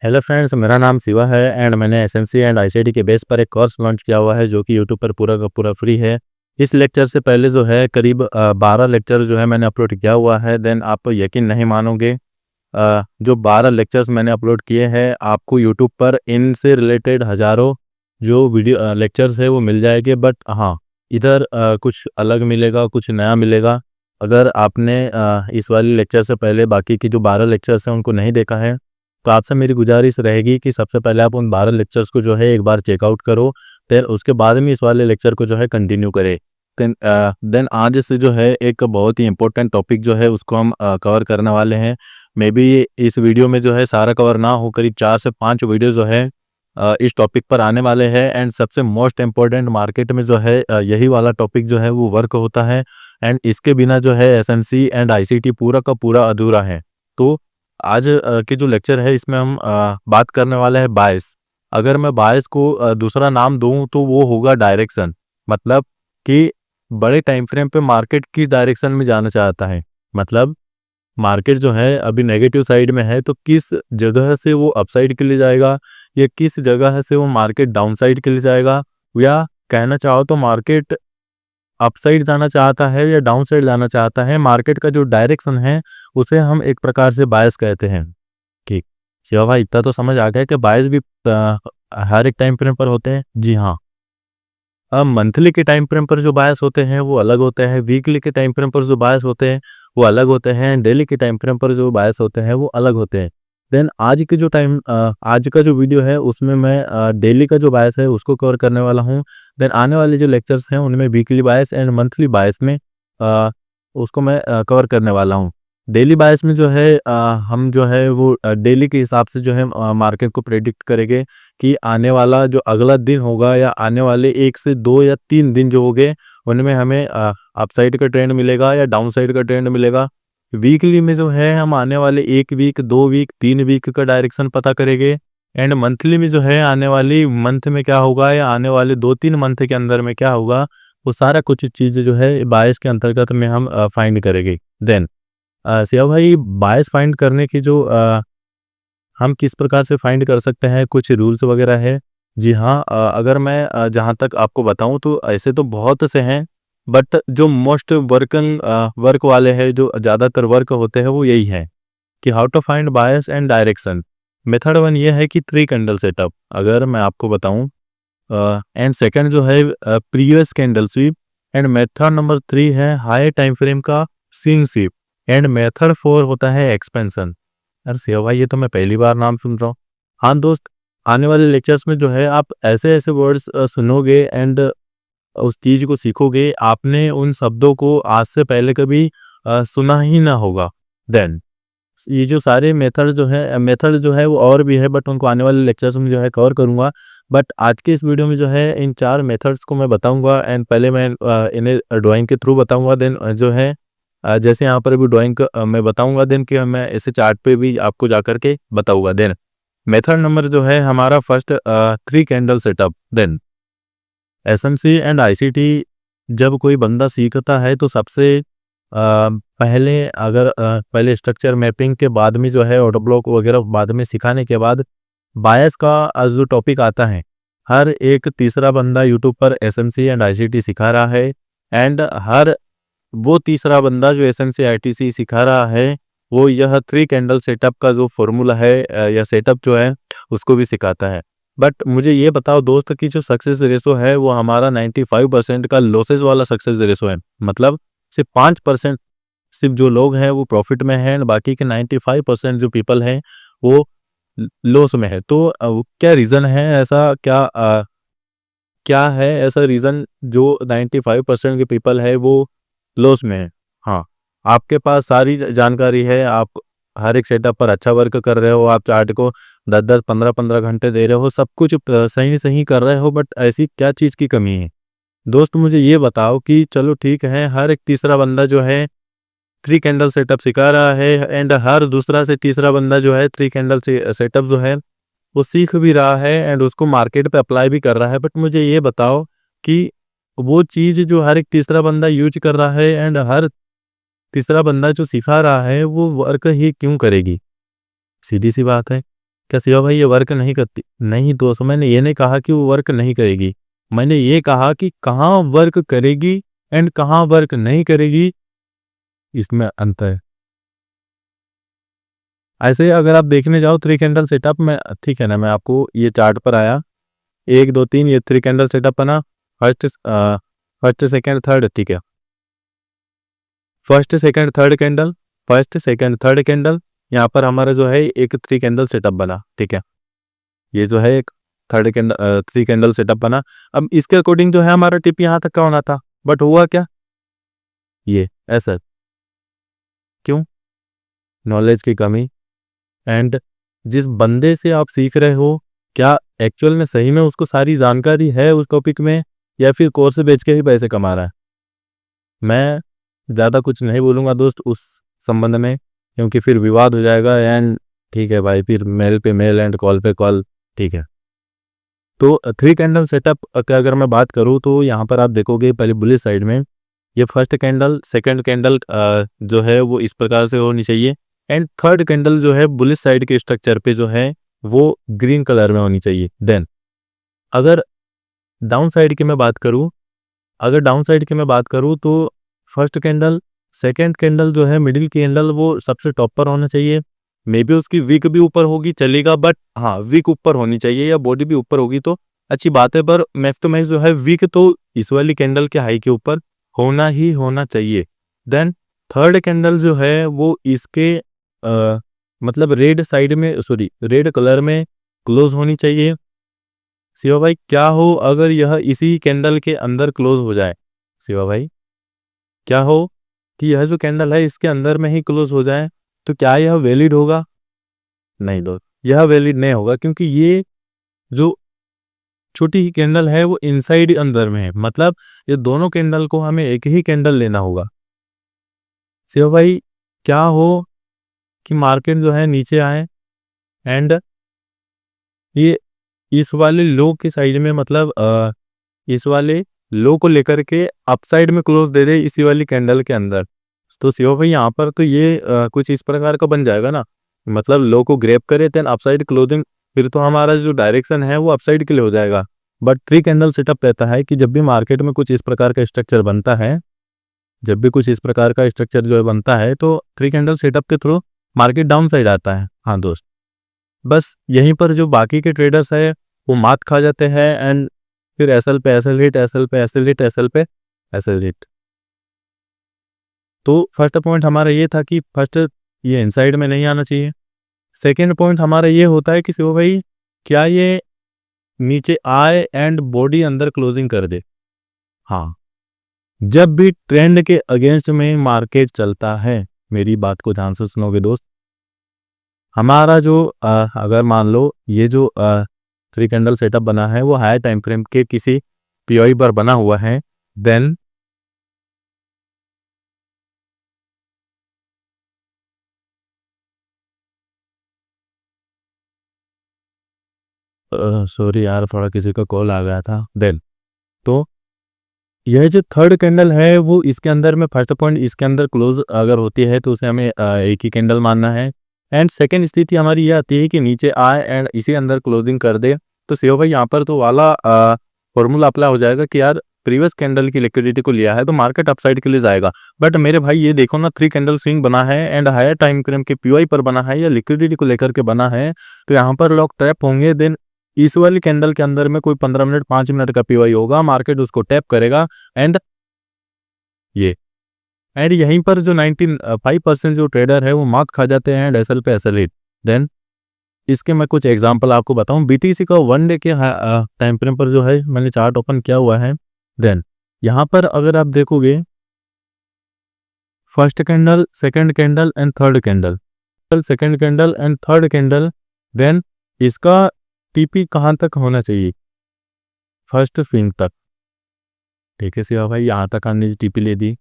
Hello friends, मेरा नाम शिवा है एंड मैंने एसएमसी एंड आईसीटी के बेस पर एक कोर्स लॉन्च किया हुआ है जो कि यूट्यूब पर पूरा का पूरा फ्री है। इस लेक्चर से पहले जो है करीब 12 लेक्चर जो है मैंने अपलोड किया हुआ है। देन आप यकीन नहीं मानोगे, जो 12 लेक्चर्स मैंने अपलोड किए हैं आपको यूट्यूब पर इनसे रिलेटेड हज़ारों जो वीडियो लेक्चर्स है वो मिल जाएंगे। बट हाँ, इधर कुछ अलग मिलेगा, कुछ नया मिलेगा। अगर आपने इस वाली लेक्चर से पहले बाकी की जो 12 लेक्चर्स हैं उनको नहीं देखा है तो आपसे मेरी गुजारिश रहेगी कि सबसे पहले आप उन 12 लेक्चर्स को जो है एक बार चेकआउट करो। फिर उसके बाद में इस वाले लेक्चर को जो है कंटिन्यू करें। देन आज से जो है एक बहुत ही इंपॉर्टेंट टॉपिक जो है उसको हम कवर करने वाले हैं। मे बी इस वीडियो में जो है सारा कवर ना हो, करीब 4 से 5 वीडियो जो है इस टॉपिक पर आने वाले हैं। एंड सबसे मोस्ट इम्पोर्टेंट मार्केट में जो है यही वाला टॉपिक जो है वो वर्क होता है। एंड इसके बिना जो है एसएमसी एंड आईसीटी पूरा का पूरा अधूरा है। तो आज के जो लेक्चर है इसमें हम बात करने वाले हैं बायस। अगर मैं बायस को दूसरा नाम दूं तो वो होगा डायरेक्शन। मतलब कि बड़े टाइम फ्रेम पे मार्केट किस डायरेक्शन में जाना चाहता है। मतलब मार्केट जो है अभी नेगेटिव साइड में है तो किस जगह से वो अपसाइड के लिए जाएगा या किस जगह से वो मार्केट डाउन साइड के लिए जाएगा, या कहना चाहो तो मार्केट अपसाइड जाना चाहता है या डाउन साइड जाना चाहता है। मार्केट का जो डायरेक्शन है उसे हम एक प्रकार से बायस कहते हैं। ठीक, शिवा भाई इतना तो समझ आ गया कि बायस भी हर एक टाइम फ्रेम पर होते हैं। जी हाँ, अब मंथली के टाइम फ्रेम पर जो बायस होते हैं वो अलग होते हैं, वीकली के टाइम फ्रेम पर जो बायस होते हैं वो अलग होते हैं, डेली के टाइम फ्रेम पर जो बायस होते हैं वो अलग होते हैं। देन आज का जो वीडियो है उसमें मैं डेली का जो बायस है उसको कवर करने वाला हूँ। देन आने वाले जो लेक्चर्स हैं उनमें वीकली बायस एंड मंथली बायस में उसको मैं कवर करने वाला हूँ। डेली बायस में जो है हम जो है वो डेली के हिसाब से जो है मार्केट को प्रेडिक्ट करेंगे कि आने वाला जो अगला दिन होगा या आने वाले 1 से 2 या 3 दिन जो होंगे उनमें हमें अपसाइड का ट्रेंड मिलेगा या डाउन साइड का ट्रेंड मिलेगा। वीकली में जो है हम आने वाले 1 वीक, 2 वीक, 3 वीक का डायरेक्शन पता करेंगे। एंड मंथली में जो है आने वाली मंथ में क्या होगा या आने वाले 2-3 मंथ के अंदर में क्या होगा, वो सारा कुछ चीज़ जो है बायस के अंतर्गत में हम फाइंड करेंगे। देन शिवा भाई, बायस फाइंड करने की जो हम किस प्रकार से फाइंड कर सकते हैं, कुछ रूल्स वगैरह है? जी हाँ, अगर मैं जहाँ तक आपको बताऊँ तो ऐसे तो बहुत से हैं, बट जो मोस्ट वर्क वाले हैं, जो ज़्यादातर वर्क होते हैं वो यही है कि how to find bias and direction. Method 1 ये है कि 3 कैंडल सेटअप अगर मैं आपको बताऊँ। एंड सेकंड जो है previous candle sweep. And method number 3 है हाई टाइम फ्रेम का स्विंग स्वीप। एंड मेथड 4 होता है एक्सपेंशन। अरे शिवा भाई, ये तो मैं पहली बार नाम सुन रहा हूँ। हाँ दोस्त, आने वाले लेक्चर्स में जो है आप ऐसे ऐसे वर्ड्स सुनोगे एंड उस चीज़ को सीखोगे, आपने उन शब्दों को आज से पहले कभी सुना ही ना होगा। देन ये जो सारे मेथड जो है वो और भी है, बट उनको आने वाले लेक्चर्स में जो है कवर करूँगा। बट आज के इस वीडियो में जो है इन 4 मेथड्स को मैं बताऊँगा। एंड पहले मैं इन्हें ड्राइंग के थ्रू बताऊँगा। देन जो है जैसे यहाँ पर अभी ड्राइंग मैं बताऊँगा, देन कि मैं इसे चार्ट पे भी आपको जा कर के बताऊँगा। देन मेथड नंबर जो है हमारा first 3 candle setup. Then SMC and ICT जब कोई बंदा सीखता है तो सबसे पहले पहले स्ट्रक्चर मैपिंग के बाद में जो है ऑटो ब्लॉक वगैरह बाद में सिखाने के बाद बायस का जो टॉपिक आता है, हर एक तीसरा बंदा यूट्यूब पर एसएमसी एंड आईसीटी सिखा रहा है। एंड हर वो तीसरा बंदा जो एसएमसी आईटीसी सिखा रहा है वो यह 3 कैंडल सेटअप का जो फॉर्मूला है या सेटअप जो है उसको भी सिखाता है। बट मुझे ये बताओ दोस्त कि जो सक्सेस रेशो है वो हमारा 95% का लॉसेस वाला सक्सेस रेशो है। मतलब सिर्फ 5% सिर्फ जो लोग हैं वो प्रॉफिट में हैं, बाकी के 95% जो पीपल हैं वो लॉस में है। तो क्या रीज़न है ऐसा, क्या है ऐसा रीज़न जो 95% के पीपल है वो लॉस में है? हाँ, आपके पास सारी जानकारी है, आप हर एक सेटअप पर अच्छा वर्क कर रहे हो, आप चार्ट को 10-10, 15-15 घंटे दे रहे हो, सब कुछ सही कर रहे हो, बट ऐसी क्या चीज़ की कमी है? दोस्त मुझे ये बताओ कि चलो ठीक है, हर एक तीसरा बंदा जो है 3 कैंडल सेटअप सिखा रहा है एंड हर दूसरा से तीसरा बंदा जो है 3 कैंडल से सेटअप जो है वो सीख भी रहा है एंड उसको मार्केट पे अप्लाई भी कर रहा है। बट मुझे ये बताओ कि वो चीज़ जो हर एक तीसरा बंदा यूज कर रहा है एंड हर तीसरा बंदा जो सिखा रहा है वो वर्क ही क्यों करेगी? सीधी सी बात है। क्या शिवा भाई ये वर्क नहीं करती? नहीं दोस्तों, मैंने ये नहीं कहा कि वो वर्क नहीं करेगी, मैंने ये कहा कि कहाँ वर्क करेगी एंड कहाँ वर्क नहीं करेगी, इसमें अंतर है। ऐसे अगर आप देखने जाओ थ्री कैंडल सेटअप में, ठीक है ना, मैं आपको ये चार्ट पर आया 1 2 3, ये थ्री कैंडल सेटअप बना, फर्स्ट सेकंड थर्ड, ठीक है, first second third candle, first second third candle, यहाँ पर हमारा जो है एक थ्री कैंडल सेटअप बना, ठीक है, ये जो है एक third candle three candle setup बना। अब इसके अकॉर्डिंग जो है हमारा टिप यहाँ तक का होना था, बट हुआ क्या, ये ऐसा। क्यों? नॉलेज की कमी। एंड जिस बंदे से आप सीख रहे हो, क्या एक्चुअल में सही में उसको सारी जानकारी है उस टॉपिक में, या फिर कोर्स बेच के ही पैसे कमा रहा है? मैं ज़्यादा कुछ नहीं बोलूँगा दोस्त उस संबंध में, क्योंकि फिर विवाद हो जाएगा एंड ठीक है भाई, फिर मेल पे मेल एंड कॉल पे कॉल, ठीक है। तो थ्री कैंडल सेटअप का अगर मैं बात करूँ तो यहाँ पर आप देखोगे पहले बुलिश साइड में ये फर्स्ट कैंडल सेकंड कैंडल जो है वो इस प्रकार से होनी चाहिए, एंड थर्ड कैंडल जो है बुलिश साइड के स्ट्रक्चर पे जो है वो ग्रीन कलर में होनी चाहिए। देन अगर डाउन साइड की मैं बात करूँ, तो फर्स्ट कैंडल सेकंड कैंडल जो है मिडिल कैंडल वो सबसे टॉप पर होना चाहिए। मे बी उसकी विक भी ऊपर होगी चलेगा, बट हाँ विक ऊपर होनी चाहिए, या बॉडी भी ऊपर होगी तो अच्छी बात है, पर मैक्स टू मैक्स जो है विक तो इस वाली कैंडल के हाई के ऊपर होना ही होना चाहिए। देन थर्ड कैंडल जो है वो इसके मतलब रेड साइड में, सॉरी रेड कलर में क्लोज होनी चाहिए। शिवा भाई क्या हो अगर यह इसी कैंडल के अंदर क्लोज हो जाए? शिवा भाई क्या हो कि यह जो कैंडल है इसके अंदर में ही क्लोज हो जाए, तो क्या यह वैलिड होगा? नहीं दोस्त, यह वैलिड नहीं होगा, क्योंकि ये जो छोटी ही कैंडल है वो इनसाइड अंदर में है, मतलब ये दोनों कैंडल को हमें एक ही कैंडल लेना होगा। शिवा भाई क्या हो कि मार्केट जो है नीचे आए एंड ये इस वाले लो के साइड में, मतलब इस वाले लो को लेकर के अपसाइड में क्लोज दे दे इसी वाली कैंडल के अंदर, तो शिवा भाई यहाँ पर तो ये कुछ इस प्रकार का बन जाएगा ना, मतलब लो को ग्रैब करे देन अपसाइड क्लोजिंग, फिर तो हमारा जो डायरेक्शन है वो अपसाइड के लिए हो जाएगा। बट थ्री कैंडल सेटअप कहता है कि जब भी मार्केट में कुछ इस प्रकार का स्ट्रक्चर बनता है, जो है बनता है, तो थ्री कैंडल सेटअप के थ्रू मार्केट डाउन साइड आता है। हाँ दोस्त, बस यहीं पर जो बाकी के ट्रेडर्स है वो मात खा जाते हैं एंड फिर एसएल पे एसएल हिट, एसएल पे एसएल हिट, एसएल पे एसएल हिट। तो फर्स्ट पॉइंट हमारा ये था कि फर्स्ट ये इनसाइड में नहीं आना चाहिए। सेकेंड पॉइंट हमारा ये होता है कि शिव भाई क्या ये नीचे आए एंड बॉडी अंदर क्लोजिंग कर दे? हाँ, जब भी ट्रेंड के अगेंस्ट में मार्केट चलता है, मेरी बात को ध्यान से सुनोगे दोस्त, हमारा जो अगर मान लो ये जो थ्री कैंडल सेटअप बना है वो हाई टाइम फ्रेम के किसी पीओई पर बना हुआ है, देन सॉरी यार थोड़ा किसी का कॉल आ गया था। देन तो यह जो थर्ड कैंडल है वो इसके अंदर में फर्स्ट पॉइंट इसके अंदर क्लोज अगर होती है तो उसे हमें एक ही कैंडल मानना है, एंड सेकेंड स्थिति हमारी ये आती है कि नीचे आए एंड इसी अंदर क्लोजिंग कर दे, तो शिव भाई यहाँ पर तो वाला फॉर्मूला अप्लाई हो जाएगा कि यार प्रीवियस कैंडल की लिक्विडिटी को लिया है तो मार्केट अपसाइड के लिए जाएगा। बट मेरे भाई ये देखो ना, थ्री कैंडल स्विंग बना है एंड हायर टाइम फ्रेम के पीओई पर बना है या लिक्विडिटी को लेकर के बना है, तो यहाँ पर लोग ट्रैप होंगे। देन इस वाली कैंडल के अंदर में कोई 15 मिनट 5 मिनट का पीओई होगा, मार्केट उसको टैप करेगा एंड ये एंड यहीं पर जो 95% जो ट्रेडर है वो मात खा जाते हैं एसएल पे एसएल हिट। देन इसके मैं कुछ एग्जांपल आपको बताऊं, बीटीसी का वन डे के टाइम फ्रेम पर जो है मैंने चार्ट ओपन किया हुआ है। देन यहाँ पर अगर आप देखोगे first candle second candle and third candle, second candle and third candle, then इसका टीपी कहाँ तक होना चाहिए? फर्स्ट स्विंग तक। ठीक है शिवा भाई, यहाँ तक हमने टीपी ले दी,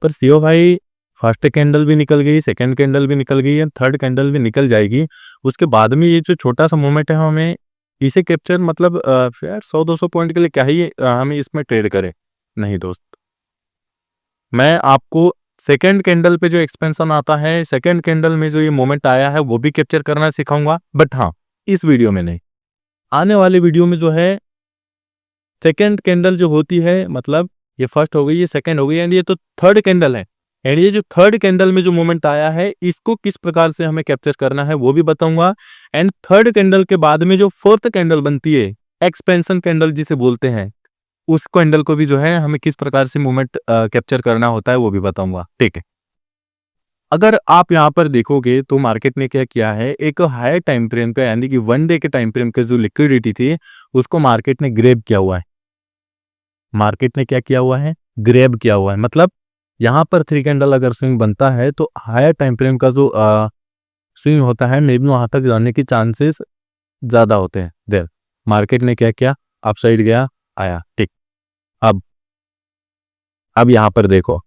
पर शिवा भाई फर्स्ट कैंडल भी निकल गई, सेकंड कैंडल भी निकल गई है, थर्ड कैंडल भी निकल जाएगी, उसके बाद में ये जो छोटा सा मोमेंट है हमें इसे कैप्चर, मतलब यार 100-200 पॉइंट के लिए क्या ही हमें इसमें ट्रेड करें? नहीं दोस्त, मैं आपको सेकंड कैंडल पे जो एक्सपेंशन आता है, सेकंड कैंडल में जो ये मोमेंट आया है वो भी कैप्चर करना सिखाऊंगा। बट हाँ, इस वीडियो में नहीं, आने वाले वीडियो में जो है सेकेंड कैंडल जो होती है, मतलब ये फर्स्ट हो गई, ये सेकेंड हो गई, एंड ये तो थर्ड कैंडल है, एंड ये जो थर्ड कैंडल में जो मोमेंट आया है इसको किस प्रकार से हमें कैप्चर करना है वो भी बताऊंगा। एंड थर्ड कैंडल के बाद में जो फोर्थ कैंडल बनती है, एक्सपेंशन कैंडल जिसे बोलते हैं, उस कैंडल को भी जो है हमें किस प्रकार से मूवमेंट कैप्चर करना होता है वो भी बताऊंगा। ठीक है, अगर आप यहाँ पर देखोगे तो मार्केट ने क्या किया है, एक हायर टाइम फ्रेम का यानी कि 1 डे के टाइम फ्रेम का जो लिक्विडिटी थी उसको मार्केट ने ग्रैब किया हुआ है। मार्केट ने क्या किया हुआ है, ग्रैब किया हुआ है। मतलब यहाँ पर 3 कैंडल अगर स्विंग बनता है तो हायर टाइम फ्रेम का जो स्विंग होता है मे बी वहां तक जाने की चांसेस ज्यादा होते हैं। देर मार्केट ने क्या किया, अपसाइड गया, आया। ठीक, अब यहाँ पर देखो,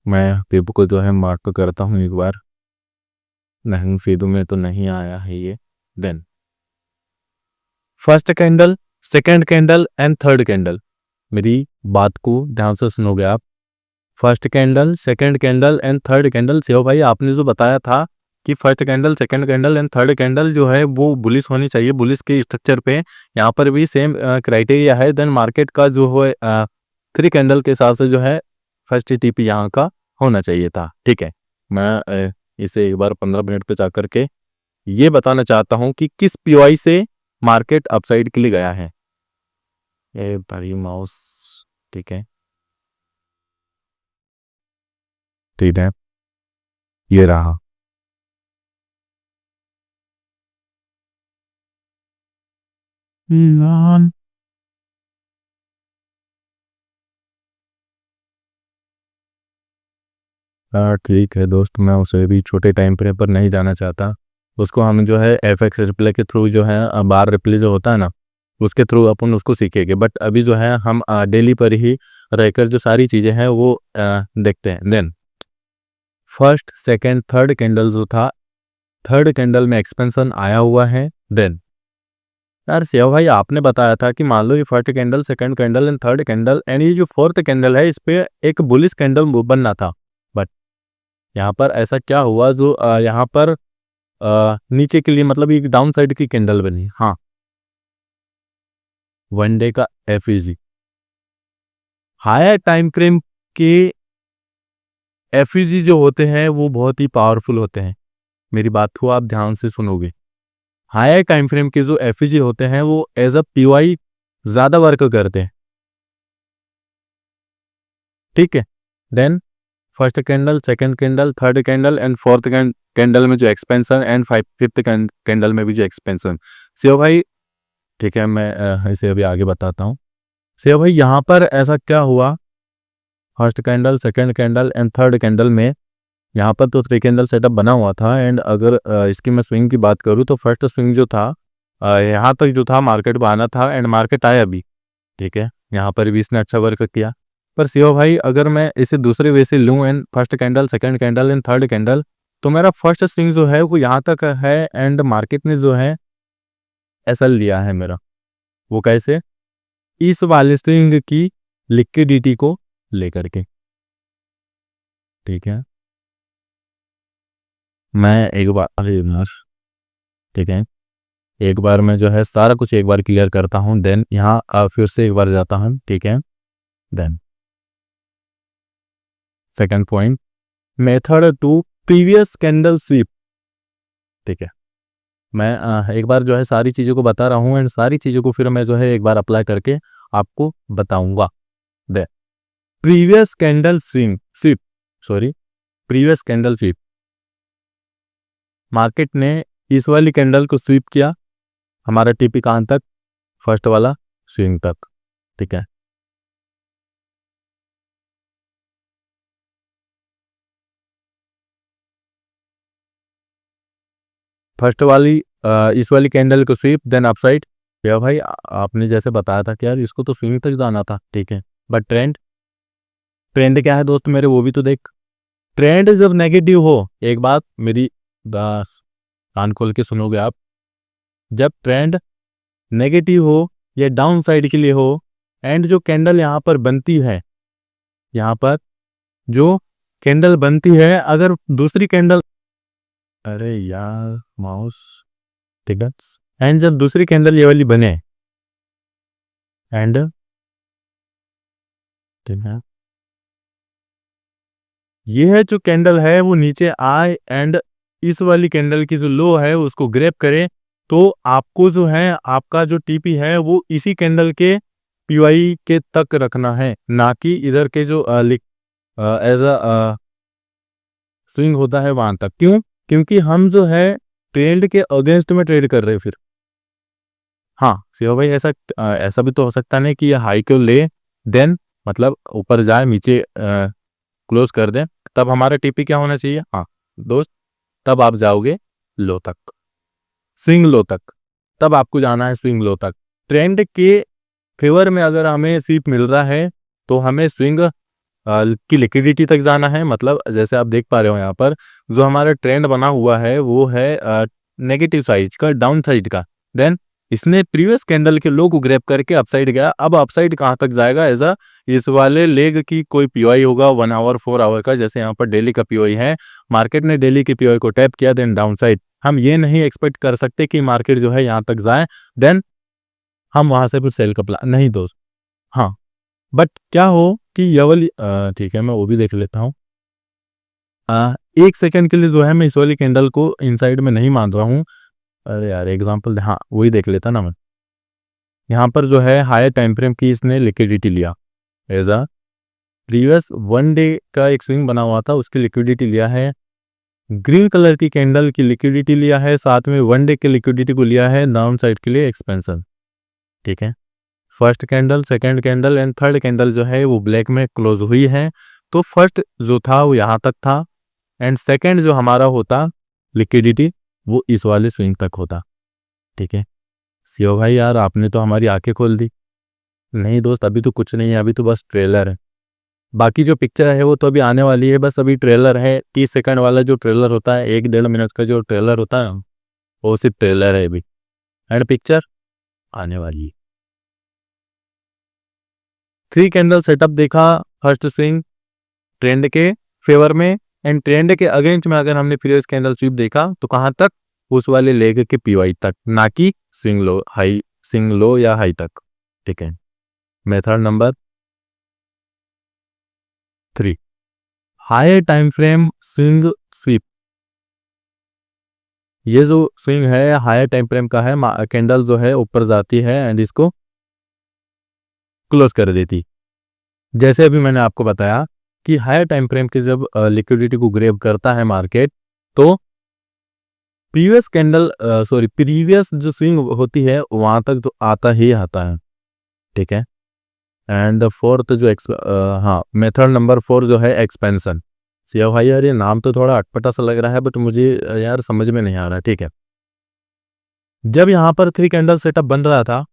मैं फेब को जो है मार्क करता हूँ एक बार, नहीं फेदू में तो नहीं आया है ये। Then first candle, second candle and third candle, मेरी बात को ध्यान से सुनोगे आप। First candle, second candle and third candle. सेव भाई आपने जो बताया था कि first candle, second candle and third candle जो है वो बुलिश होनी चाहिए, बुलिश के स्ट्रक्चर पे यहाँ पर भी सेम क्राइटेरिया है। देन मार्केट का जो है 3 कैंडल के हिसाब से जो है फर्स्ट टीपी यहाँ का होना चाहिए था। ठीक है, मैं इसे एक बार 15 मिनट पे जा करके ये बताना चाहता हूँ कि किस पीओआई से मार्केट अपसाइड के लिए गया है। ये भाई माउस, ठीक है, ठीक है, ये रहा। ठीक है दोस्त, मैं उसे भी छोटे टाइम फ्रेम पर नहीं जाना चाहता। उसको हम जो है एफएक्स रिप्ले के थ्रू जो है बार रिप्ले जो होता है ना, उसके थ्रू अपन उसको सीखेंगे। बट अभी जो है हम डेली पर ही रहकर जो सारी चीज़ें हैं वो देखते हैं। Then first, second, third candle जो था, थर्ड कैंडल में एक्सपेंशन आया हुआ है। देन यार सेव भाई आपने बताया था कि मान लो ये first candle, second candle and third candle and ये जो फोर्थ कैंडल है इस पे एक बुलिश कैंडल बनना था। बट यहाँ पर ऐसा क्या हुआ जो यहाँ पर नीचे के लिए, मतलब एक डाउन साइड की कैंडल बनी। हाँ, 1 डे का एफईजी, हायर टाइम फ्रेम के एफईजी जो होते हैं वो बहुत ही पावरफुल होते हैं। मेरी बात को आप ध्यान से सुनोगे, हायर टाइम फ्रेम के जो एफईजी होते हैं वो एज अ पीओआई ज्यादा वर्क करते हैं। ठीक है, then first candle, second candle, third candle and fourth candle में जो एक्सपेंशन एंड फिफ्थ कैंडल में भी जो एक्सपेंशन। सेव भाई ठीक है, मैं इसे अभी आगे बताता हूँ। सेव भाई यहाँ पर ऐसा क्या हुआ, first candle, second candle and third candle में यहाँ पर तो 3 कैंडल सेटअप बना हुआ था। एंड अगर इसकी मैं स्विंग की बात करूँ तो फर्स्ट स्विंग जो था यहाँ तक जो था मार्केट आना था एंड मार्केट आया भी। ठीक है, यहाँ पर भी इसने अच्छा वर्क किया। पर सीओ भाई अगर मैं इसे दूसरे वे से लूँ and first candle, second candle and third candle, तो मेरा फर्स्ट स्विंग जो है वो यहाँ तक है एंड मार्केट ने जो है एसएल लिया है मेरा। वो कैसे, इस वाले स्विंग की लिक्विडिटी को लेकर के। ठीक है, मैं एक बार, अरे यार, ठीक है, एक बार मैं जो है सारा कुछ एक बार क्लियर करता हूँ। देन यहाँ फिर से एक बार जाता हूँ। ठीक है, then second point, method two previous candle sweep. ठीक है, मैं एक बार जो है सारी चीज़ों को बता रहा हूँ एंड सारी चीज़ों को फिर मैं जो है एक बार अप्लाई करके आपको बताऊंगा। The previous candle sweep, sorry, previous candle sweep, market ने इस वाली कैंडल को स्वीप किया, हमारा टीपी कहाँ तक, फर्स्ट वाला स्विंग तक। ठीक है, फर्स्ट वाली इस वाली कैंडल को स्वीप, देन अपसाइड। क्या भाई आपने जैसे बताया था कि यार इसको तो स्विंग तक जाना था। ठीक है, बट ट्रेंड, ट्रेंड क्या है दोस्त मेरे, वो भी तो देख। ट्रेंड जब नेगेटिव हो, एक बात मेरी बस कान खोल के सुनोगे आप, जब ट्रेंड नेगेटिव हो या डाउन साइड के लिए हो एंड जो कैंडल यहाँ पर बनती है, यहाँ पर जो कैंडल बनती है, अगर दूसरी कैंडल, अरे यार माउस, ठीक है। एंड जब दूसरी कैंडल ये वाली बने एंड, ठीक है, ये है जो कैंडल है वो नीचे आए एंड इस वाली कैंडल की जो लो है उसको ग्रैब करे, तो आपको जो है आपका जो टीपी है वो इसी कैंडल के पीवाई के तक रखना है, ना कि इधर के जो एज अ स्विंग होता है वहां तक। क्यों? क्योंकि हम जो है ट्रेंड के अगेंस्ट में ट्रेड कर रहे हैं फिर। हाँ शिवा भाई, ऐसा भी तो हो सकता नहीं कि ये हाई को ले देन मतलब ऊपर जाए नीचे क्लोज कर दें, तब हमारा टीपी क्या होना चाहिए? हाँ दोस्त, तब आप जाओगे लो तक, स्विंग लो तक, तब आपको जाना है स्विंग लो तक। ट्रेंड के फेवर में अगर हमें सीप मिल रहा है तो हमें स्विंग की लिक्विडिटी तक जाना है। मतलब जैसे आप देख पा रहे हो यहाँ पर जो हमारा ट्रेंड बना हुआ है वो है नेगेटिव साइड का, डाउन साइड का। देन इसने प्रीवियस कैंडल के लो को ग्रैब करके अपसाइड गया। अब अपसाइड कहाँ तक जाएगा? ऐसा इस वाले लेग की कोई पीओआई होगा 1 आवर 4 आवर का, जैसे यहाँ पर डेली का पीओआई है, मार्केट ने डेली के पीओआई को टैप किया देन डाउन साइड। हम ये नहीं एक्सपेक्ट कर सकते कि मार्केट जो है यहाँ तक जाए देन हम वहां से फिर सेल का प्लान नहीं दोस्त। हाँ, बट क्या हो कि ये वाली ठीक है मैं वो भी देख लेता हूँ। एक सेकंड के लिए जो है मैं इस वाली कैंडल को इनसाइड में नहीं मान रहा हूँ। अरे यार एग्जांपल, हाँ वही देख लेता ना मैं। यहाँ पर जो है हायर टाइम फ्रेम की इसने लिक्विडिटी लिया, एज अ प्रीवियस 1 डे का एक स्विंग बना हुआ था उसकी लिक्विडिटी लिया है, ग्रीन कलर की कैंडल की लिक्विडिटी लिया है, साथ में 1 डे की लिक्विडिटी को लिया है डाउन साइड के लिए एक्सपेंशन। ठीक है, first candle, second candle and third candle जो है वो ब्लैक में क्लोज हुई है। तो फर्स्ट जो था वो यहाँ तक था एंड सेकंड जो हमारा होता लिक्विडिटी वो इस वाले स्विंग तक होता। ठीक है सीओ भाई, यार आपने तो हमारी आंखें खोल दी। नहीं दोस्त, अभी तो कुछ नहीं है, अभी तो बस ट्रेलर है। बाकी जो पिक्चर है वो तो अभी आने वाली है, बस अभी ट्रेलर है। 30 सेकंड वाला जो ट्रेलर होता है, 1-1.5 मिनट का जो ट्रेलर होता है वो सिर्फ ट्रेलर है अभी, एंड पिक्चर आने वाली है। 3 कैंडल सेटअप देखा, फर्स्ट स्विंग ट्रेंड के फेवर में एंड ट्रेंड के अगेंस्ट में अगर हमने प्रीवियस कैंडल स्वीप देखा तो कहां तक? उस वाले लेग के पीवाई तक, ना कि swing low high, swing low या हाई तक। ठीक है, method number 3, higher time frame swing sweep. ये जो स्विंग है हायर टाइम फ्रेम का है, कैंडल जो है ऊपर जाती है एंड इसको क्लोज कर देती। जैसे अभी मैंने आपको बताया कि हायर टाइम फ्रेम की जब लिक्विडिटी को ग्रैब करता है मार्केट, तो प्रीवियस कैंडल प्रीवियस जो स्विंग होती है वहां तक तो आता ही आता है। ठीक है, एंड द फोर्थ जो हाँ मेथड नंबर 4 जो है एक्सपेंशन। सिया भाई यार ये नाम तो थोड़ा अटपटा सा लग रहा है बट मुझे यार समझ में नहीं आ रहा। ठीक है, जब यहाँ पर 3 कैंडल सेटअप बन रहा था,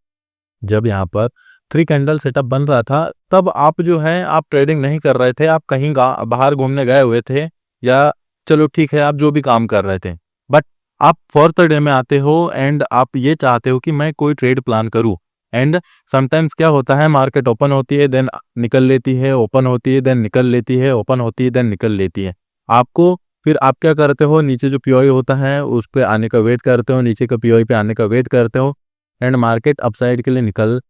जब यहाँ पर 3 कैंडल सेटअप बन रहा था तब आप जो है आप ट्रेडिंग नहीं कर रहे थे, आप कहीं बाहर घूमने गए हुए थे, या चलो ठीक है आप जो भी काम कर रहे थे, बट आप फोर्थ डे में आते हो एंड आप ये चाहते हो कि मैं कोई ट्रेड प्लान करूं। एंड समटाइम्स क्या होता है, मार्केट ओपन होती है देन निकल लेती है, ओपन होती है देन निकल लेती है, ओपन होती है देन निकल लेती है। आपको फिर आप क्या करते हो, नीचे जो पीओई होता है उस पे आने का वेट करते हो, नीचे का पीओई पे आने का वेट करते हो एंड मार्केट अपसाइड के लिए निकल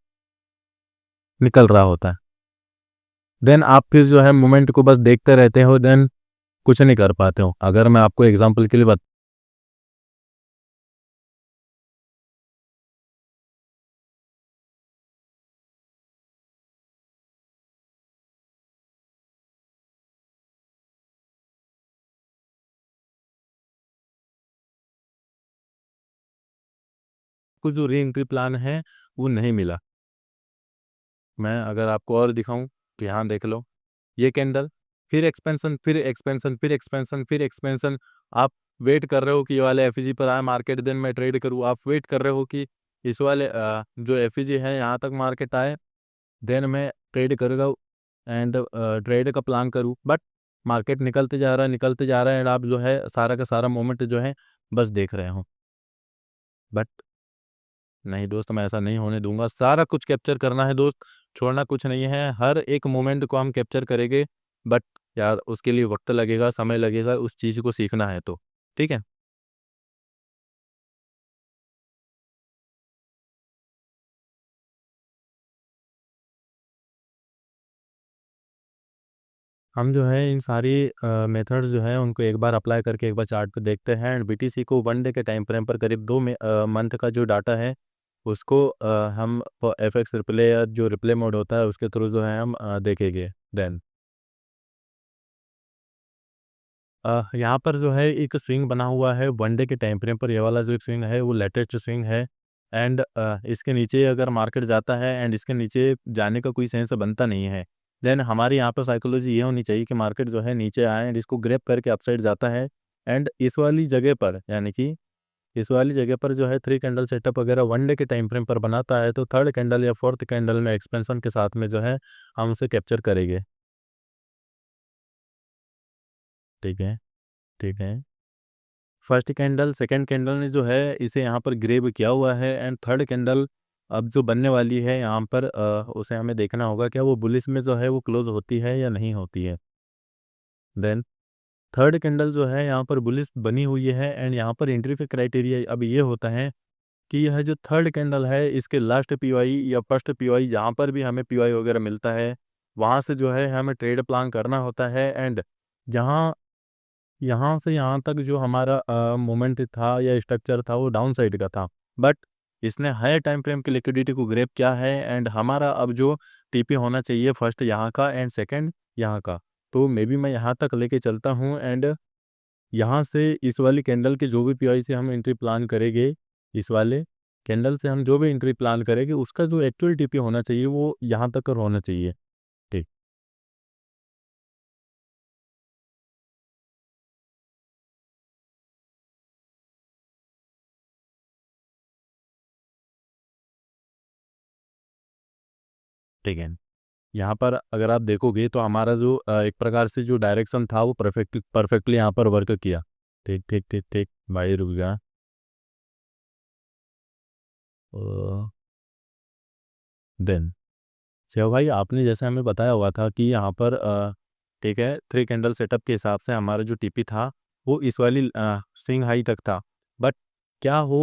निकल रहा होता है। देन आप फिर जो है मोमेंट को बस देखते रहते हो, देन कुछ नहीं कर पाते हो। अगर मैं आपको एग्जांपल के लिए कुछ जो री एंट्री प्लान है वो नहीं मिला। मैं अगर आपको और दिखाऊं तो यहाँ देख लो, ये कैंडल, फिर एक्सपेंशन, फिर एक्सपेंशन, फिर एक्सपेंशन, फिर एक्सपेंशन। आप वेट कर रहे हो कि ये वाले एफईजी पर आए मार्केट देन मैं ट्रेड करूँ, आप वेट कर रहे हो कि इस वाले जो एफईजी है यहाँ तक मार्केट आए देन मैं ट्रेड करूँगा एंड ट्रेड का प्लान करूँ। बट मार्केट निकलते जा रहा है, निकलते जा रहा है एंड आप जो है सारा का सारा मोमेंट जो है बस देख रहे हो। बट नहीं दोस्त, मैं ऐसा नहीं होने दूंगा, सारा कुछ कैप्चर करना है दोस्त, छोड़ना कुछ नहीं है, हर एक मोमेंट को हम कैप्चर करेंगे। बट यार उसके लिए वक्त लगेगा, समय लगेगा, उस चीज़ को सीखना है तो। ठीक है। हम जो है इन सारी मेथड्स जो है उनको एक बार अप्लाई करके एक बार चार्ट पे देखते हैं एंड बीटीसी को 1 डे के टाइम फ्रेम पर करीब 2 मंथ का जो डाटा है उसको हम एफएक्स रिप्ले या जो रिप्ले मोड होता है उसके थ्रू जो है हम देखेंगे। देन यहाँ पर जो है एक स्विंग बना हुआ है 1 डे के टाइम फ्रेम पर। ये वाला जो एक स्विंग है वो लेटेस्ट स्विंग है एंड इसके नीचे अगर मार्केट जाता है एंड इसके नीचे जाने का कोई सेंस बनता नहीं है। देन हमारी यहाँ पर साइकोलॉजी ये होनी चाहिए कि मार्केट जो है नीचे आए एंड इसको ग्रैब करके अपसाइड जाता है एंड इस वाली जगह पर यानी कि इस वाली जगह पर जो है 3 कैंडल सेटअप वगैरह 1 डे के टाइम फ्रेम पर बनाता है तो 3rd कैंडल या 4th कैंडल में एक्सपेंशन के साथ में जो है हम उसे कैप्चर करेंगे। ठीक है, ठीक है। फर्स्ट कैंडल, सेकंड कैंडल ने जो है इसे यहाँ पर ग्रेब किया हुआ है एंड थर्ड कैंडल अब जो बनने वाली है यहाँ पर उसे हमें देखना होगा क्या वो बुलिश में जो है वो क्लोज होती है या नहीं होती है। देन थर्ड कैंडल जो है यहाँ पर बुलिश बनी हुई है एंड यहाँ पर एंट्री पे क्राइटेरिया अब ये होता है कि यह जो थर्ड कैंडल है इसके लास्ट पीओआई या फर्स्ट पीओआई जहाँ पर भी हमें पीओआई वगैरह मिलता है वहाँ से जो है हमें ट्रेड प्लान करना होता है एंड जहाँ यहाँ से यहाँ तक जो हमारा मोमेंट था या स्ट्रक्चर था वो डाउन साइड का था बट इसने हायर टाइम फ्रेम की लिक्विडिटी को ग्रैब किया है एंड हमारा अब जो टीपी होना चाहिए फर्स्ट यहाँ का एंड सेकंड यहाँ का। तो मे बी मैं यहाँ तक लेके चलता हूँ एंड यहाँ से इस वाली कैंडल के जो भी पीआई से हम एंट्री प्लान करेंगे इस वाले कैंडल से हम जो भी एंट्री प्लान करेंगे उसका जो एक्चुअल टीपी होना चाहिए वो यहाँ तक होना चाहिए। ठीक, ठीक है। यहाँ पर अगर आप देखोगे तो हमारा जो एक प्रकार से जो डायरेक्शन था वो परफेक्टली यहाँ पर वर्क किया। ठीक ठीक ठीक ठीक भाई रुक गया। देन सेवा भाई आपने जैसे हमें बताया हुआ था कि यहाँ पर ठीक है 3 कैंडल सेटअप के हिसाब से हमारा जो टीपी था वो इस वाली स्विंग हाई तक था बट क्या हो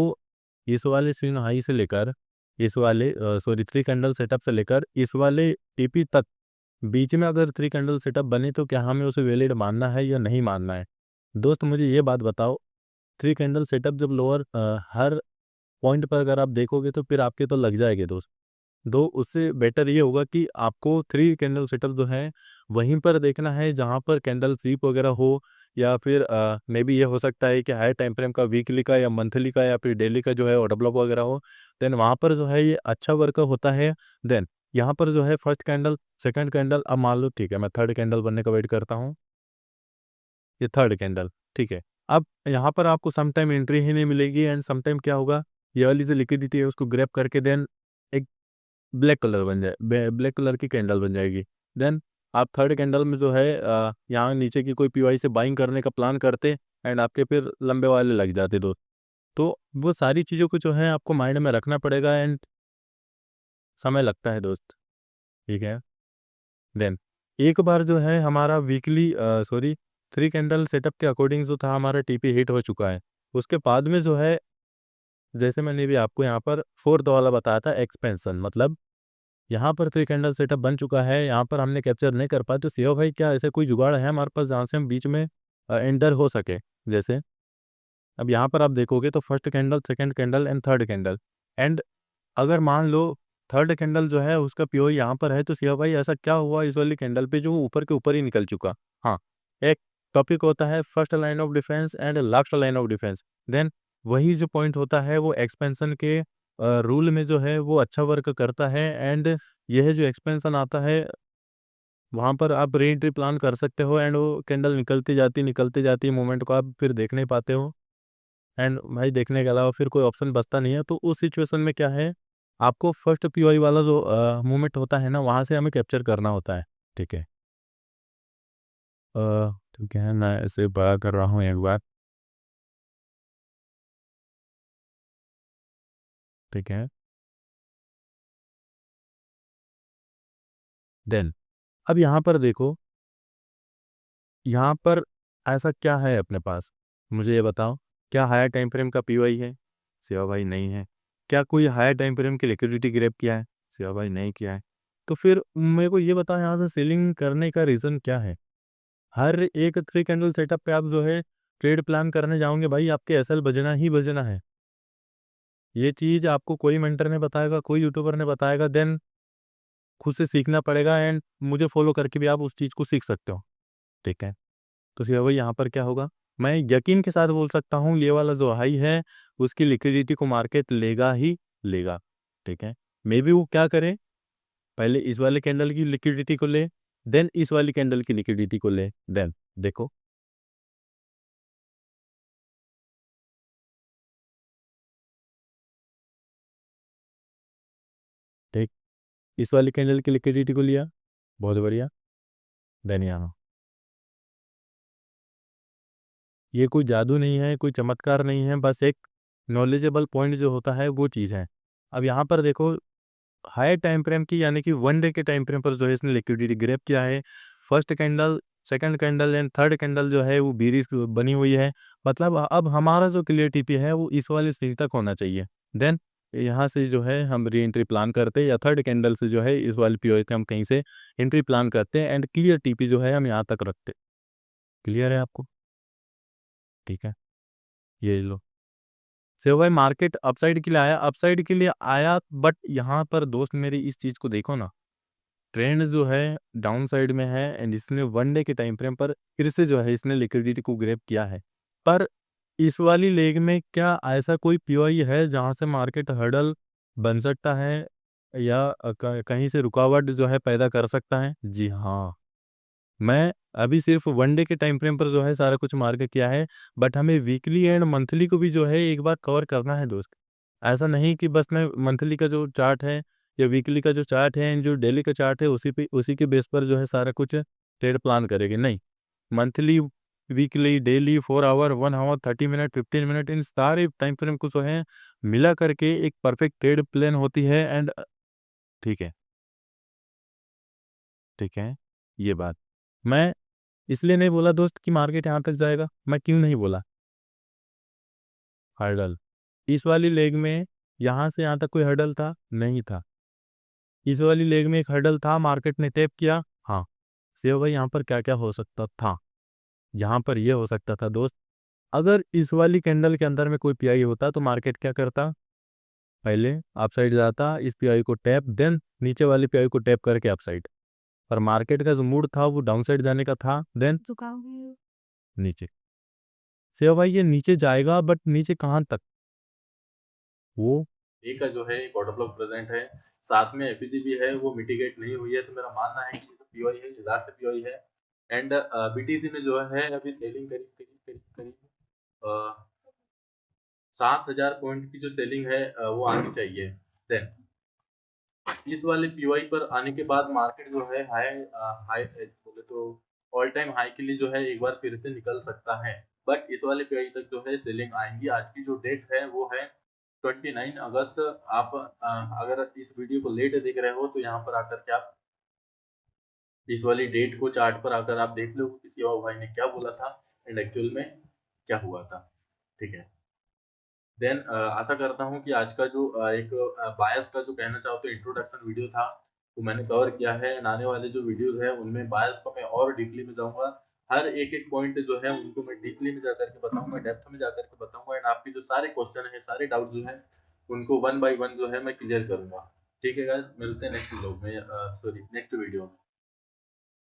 इस वाले स्विंग हाई से लेकर इस वाले सॉरी 3 कैंडल सेटअप से लेकर इस वाले टीपी तक बीच में अगर 3 कैंडल सेटअप बने तो क्या हमें उसे वैलिड मानना है या नहीं मानना है। दोस्त मुझे ये बात बताओ 3 कैंडल सेटअप जब लोअर हर पॉइंट पर अगर आप देखोगे तो फिर आपके तो लग जाएंगे दोस्त। दो उससे बेटर ये होगा कि आपको 3 कैंडल सेटअप जो है वहीं पर देखना है जहाँ पर कैंडल स्वीप वगैरह हो या फिर मे बी ये हो सकता है कि हाई टाइम फ्रेम का वीकली का या मंथली का या फिर डेली का जो है ऑर्डर ब्लॉक वगैरह हो। देन वहाँ पर जो है ये अच्छा वर्क होता है। देन यहाँ पर जो है फर्स्ट कैंडल सेकंड कैंडल अब मान लो ठीक है मैं थर्ड कैंडल बनने का वेट करता हूँ। ये थर्ड कैंडल ठीक है। अब यहाँ पर आपको सम टाइम एंट्री ही नहीं मिलेगी एंड सम टाइम क्या होगा ये वाली जो लिक्विडिटी है उसको ग्रैब करके देन एक ब्लैक कलर बन जाए ब्लैक कलर की कैंडल बन जाएगी। देन आप थर्ड कैंडल में जो है यहाँ नीचे की कोई पीवाई से बाइंग करने का प्लान करते एंड आपके फिर लंबे वाले लग जाते दोस्त। तो वो सारी चीज़ों को जो है आपको माइंड में रखना पड़ेगा एंड समय लगता है दोस्त। ठीक है। देन एक बार जो है हमारा वीकली सॉरी 3 कैंडल सेटअप के अकॉर्डिंग जो था हमारा टीपी हिट हो चुका है उसके बाद में जो है जैसे मैंने भी आपको यहाँ पर फोर्थ वाला बताया था एक्सपेंशन मतलब यहाँ पर 3 कैंडल सेटअप बन चुका है यहाँ पर हमने कैप्चर नहीं कर पाया तो सीओ भाई क्या ऐसे कोई जुगाड़ है हमारे पास जहाँ से हम बीच में एंटर हो सके। जैसे अब यहाँ पर आप देखोगे तो first candle second candle and third candle and अगर मान लो थर्ड कैंडल जो है उसका पीओ यहाँ पर है तो सीओ भाई ऐसा क्या हुआ इस वाली कैंडल पे जो ऊपर के ऊपर ही निकल चुका। हाँ, एक टॉपिक होता है first line of defence and last line of defence. Then वही जो पॉइंट होता है वो एक्सपेंशन के रूल में जो है वो अच्छा वर्क करता है एंड यह जो एक्सपेंशन आता है वहाँ पर आप री एंट्री प्लान कर सकते हो एंड वो कैंडल निकलती जाती मोमेंट को आप फिर देख नहीं पाते हो एंड भाई देखने के अलावा फिर कोई ऑप्शन बचता नहीं है। तो उस सिचुएशन में क्या है आपको फर्स्ट पीओआई वाला जो मूवमेंट होता है ना वहाँ से हमें कैप्चर करना होता है। ठीक है। ठीक है मैं ऐसे बड़ा कर रहा हूँ एक बार। ठीक है। देन अब यहाँ पर देखो यहाँ पर ऐसा क्या है अपने पास मुझे ये बताओ क्या हायर टाइम फ्रेम का पीओआई है। सेवा भाई नहीं है। क्या कोई हायर टाइम फ्रेम की लिक्विडिटी ग्रैब किया है। सेवा भाई नहीं किया है। तो फिर मेरे को ये बताओ यहाँ से सेलिंग करने का रीज़न क्या है। हर एक 3 कैंडल सेटअप पे आप जो है ट्रेड प्लान करने जाओगे भाई, आपके एसएल बजना ही बजना है। ये चीज़ आपको कोई मेंटर नहीं बताएगा, कोई यूट्यूबर नहीं बताएगा, देन खुद से सीखना पड़ेगा एंड मुझे फॉलो करके भी आप उस चीज़ को सीख सकते हो, ठीक है। तो सीधा वही यहाँ पर क्या होगा, मैं यकीन के साथ बोल सकता हूँ ये वाला जो हाई है उसकी लिक्विडिटी को मार्केट लेगा ही लेगा, ठीक है। मे बी वो क्या करे, पहले इस वाले कैंडल की लिक्विडिटी को ले, देन इस वाली कैंडल की लिक्विडिटी को ले, देन देखो, ठीक। इस वाली कैंडल की लिक्विडिटी को लिया, बहुत बढ़िया, देन यहाँ। ये कोई जादू नहीं है, कोई चमत्कार नहीं है, बस एक नॉलेजेबल पॉइंट जो होता है वो चीज़ है। अब यहाँ पर देखो, हाई टाइम फ्रेम की यानी कि 1 डे के टाइम फ्रेम पर जो है इसने लिक्विडिटी ग्रैब किया है। First candle, second candle and third candle जो है वो बेरिश बनी हुई है। मतलब अब हमारा जो क्लियर टीपी है वो इस वाली स्टेज तक होना चाहिए। देन यहाँ से जो है हम री एंट्री प्लान करते हैं, या थर्ड कैंडल से जो है इस वाली पीओई के हम कहीं से एंट्री प्लान करते हैं एंड क्लियर टीपी जो है हम यहाँ तक रखते हैं। क्लियर है आपको? ठीक है, ये लो। सेवा भाई मार्केट अपसाइड के लिए आया, अपसाइड के लिए आया, बट यहाँ पर दोस्त मेरी इस चीज़ को देखो ना, ट्रेंड जो है डाउन साइड में है एंड इसने 1 डे के टाइम फ्रेम पर फिर से जो है इसने लिक्विडिटी को ग्रैब किया है। पर इस वाली लेग में क्या ऐसा कोई पीओई है जहाँ से मार्केट हर्डल बन सकता है या कहीं से रुकावट जो है पैदा कर सकता है? जी हाँ, मैं अभी सिर्फ 1 डे के टाइम फ्रेम पर जो है सारा कुछ मार्क किया है, बट हमें वीकली एंड मंथली को भी जो है एक बार कवर करना है दोस्त। ऐसा नहीं कि बस मैं मंथली का जो चार्ट है या वीकली का जो चार्ट है एंड जो डेली का चार्ट है उसी के बेस पर जो है सारा कुछ ट्रेड प्लान करेंगे, नहीं। Monthly, weekly, daily, 4 hour, 1 hour, 30 minute, 15 minute, इन सारे टाइम फ्रेम को जो है मिला करके एक परफेक्ट ट्रेड प्लान होती है एंड ठीक है, ठीक है, ये बात। मैं इसलिए नहीं बोला दोस्त कि मार्केट यहाँ तक जाएगा, मैं क्यों नहीं बोला? हर्डल, इस वाली लेग में यहाँ से यहाँ तक कोई हर्डल था? नहीं था। इस वाली लेग में एक हर्डल था, मार्केट ने टैप किया, हाँ। सेव भाई यहाँ पर क्या क्या हो सकता था? यहाँ पर ये हो सकता था दोस्त, अगर इस वाली कैंडल के अंदर में कोई पीआई होता तो मार्केट क्या करता, पहले अपसाइड जाता, इस पीआई को टैप, देन नीचे वाली पीआई को टैप करके अपसाइड। पर मार्केट का जो मूड था वो डाउन साइड जाने का था, देन नीचे। सेव भाई ये नीचे जाएगा, बट नीचे कहाँ तक? वो ए का जो है एक ऑर्डर ब्लॉक प्रेजेंट है, साथ में एफईजी भी है, वो मिटिगेट नहीं हुई है, तो मेरा मानना है कि ये जो पीओई है ये लास्ट पीओई है। एंड बीटीसी में जो है अभी सेलिंग करीब करीब करीब करीब 7,000 पॉइंट की जो सेलिंग है वो आनी चाहिए। देन इस वाले पीओई पर आने के बाद मार्केट जो है हाई हाई बोले तो ऑल टाइम हाई के लिए जो है एक बार फिर से निकल सकता है, बट इस वाले पीओई तक जो है सेलिंग आएंगी। आज की जो डेट है वो है 29 अगस्त। आप अगर इस वीडियो को लेट देख रहे हो तो यहाँ पर आकर के आप इस वाली डेट को चार्ट पर आकर आप देख लो किसी और भाई ने क्या बोला था एंड एक्चुअल में क्या हुआ था, ठीक है। देन आशा करता हूँ कि आज का जो एक बायस का जो कहना चाहो तो इंट्रोडक्शन वीडियो था वो मैंने कवर किया है। आने वाले जो वीडियोस है उनमें बायस को मैं और डीपली में जाऊंगा, हर एक एक पॉइंट जो है उनको मैं डीपली में जाकर के बताऊंगा, डेप्थ में जाकर के बताऊंगा एंड आपके जो सारे क्वेश्चन है, सारे डाउट जो है उनको वन बाय वन जो है मैं क्लियर करूंगा। ठीक है गाइस, मिलते हैं नेक्स्ट व्लॉग में, सॉरी नेक्स्ट वीडियो में।